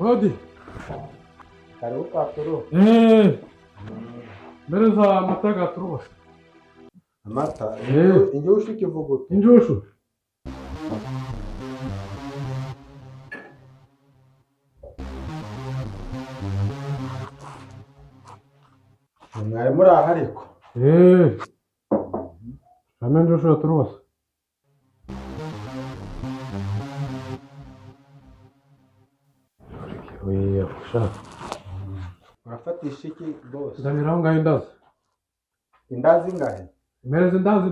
Odi. Karibu Patoro. Mereza amata gaturubasha. Amata? Injyoshu ikivuguto. Injyoshu. Mwari muri aha ariko? Shame injyoshu yaturubasha. Oya, ushaka. Urafatisha iki boss? Ndaniraho ngaho indazi. Indazi ngahe? Mereza indazi.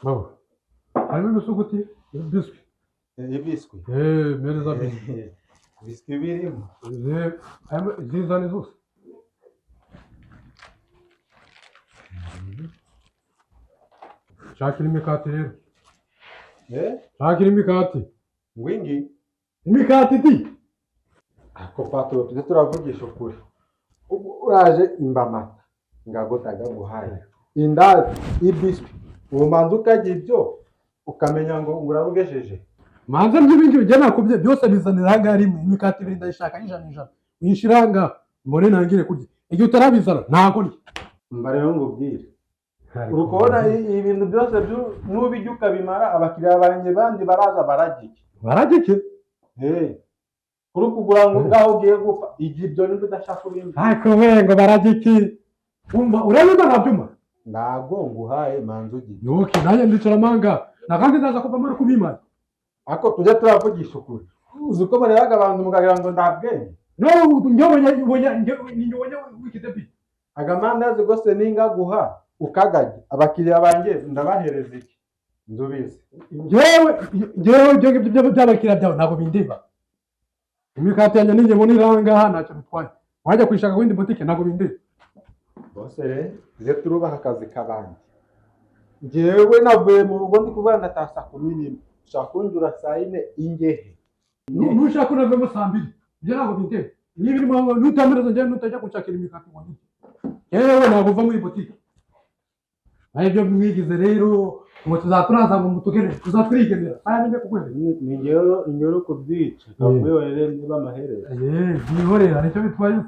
Baba. Harimo ibisuguti, biswi. Ibiswi? Mereza biswi. Biswi birimo? Zizane zose. Shakira imikati rero. Shakira imikati. Ngwingi? Imikati di. Ako Patoro tujye turavugisha ukuri. Uraje imbamata ngagotaga guhaye. Indazi, ibiswi. Uwo manzi ukagira ibyo ukamenya ngo urabugesheje. Manza by'ibindi bijya nakubye byose bizanira hanga rimwe. Imikati ibiri ndayishaka ijana. Uyishiranga mbone nangire kurya. Igihe utarabizana ntago ni. Mba rero ngubwire. Urukubona ibintu byose n'ubijya ukabimara abakiriya banjye bandi baraza baragike. Baragike? Kuri kugura ngo ngaho ugiye gupfa igihe ibyo nibyo udashaka ubimva. Ariko ngo baragike. Umva urabona nabyuma? Ntago nguhaye manzi ugiye. Nuki nanjye ndicara manga. Nakandi ndaza kuva muri kubimara. Ako tujye turavugisha ukuri. Uzi ko barebaga abantu mukagira ngo ndabwenge. No, njye wikitepi. Agamandazi gose ninga guha ukagage abakiriya banjye ndabahereza iki nzubizi ngewe ibyo by'abakiriya byawe ntabwo bindeba. Imikati yanjye ninjye mbona iranga ntacyo bitwaye. Wajya kwishaka windi butike ntabwo bindeba. Bose rero tujye turubaha akazi kabanje. Ngewe navuye mu rugo ndi kuvuga ndatasa kumini ushaka kunjura saa 4 ingehe. Nushaka unavemo saa 2 ibyo ntabwo bindeba. Niba irimo nutamereza njye nutajya gushakira imikati wanjye. Yewe ntabwo uva muri butike. Ibyo mwigize rero ngo tuzaturaza ngo mutugere tuzaturigenera aya nibe kukwere ni ngero kubyica kabwe rero niba amahereza bihorera aricyo bitwaye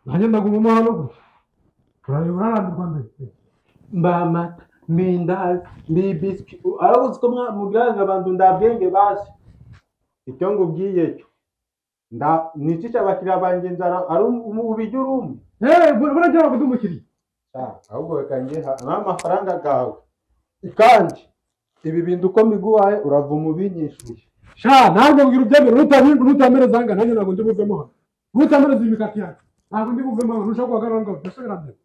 nanjye ndaguma hano gutya urarambirwa mbere mbamata mbindazi mbibiswi arabuze ko muganga abantu ndabwenge bazi icyo ngubwiye cyo niki cy'abakiriya banjye nzara ari ubijya urumwe buragira ngo dumukiriye ahubwo kanjye amafaranga gawe kandi ibi bintu uko mbiguhaye uravuma ubinyishuye nanjye mbwira ubyemera nutamereza hanga nanjye ntabwo ndi buvemo hano nutamereza imikati yanjye ntabwo ndi buvemo hano ntushaka guhagarara ngo byose birambere.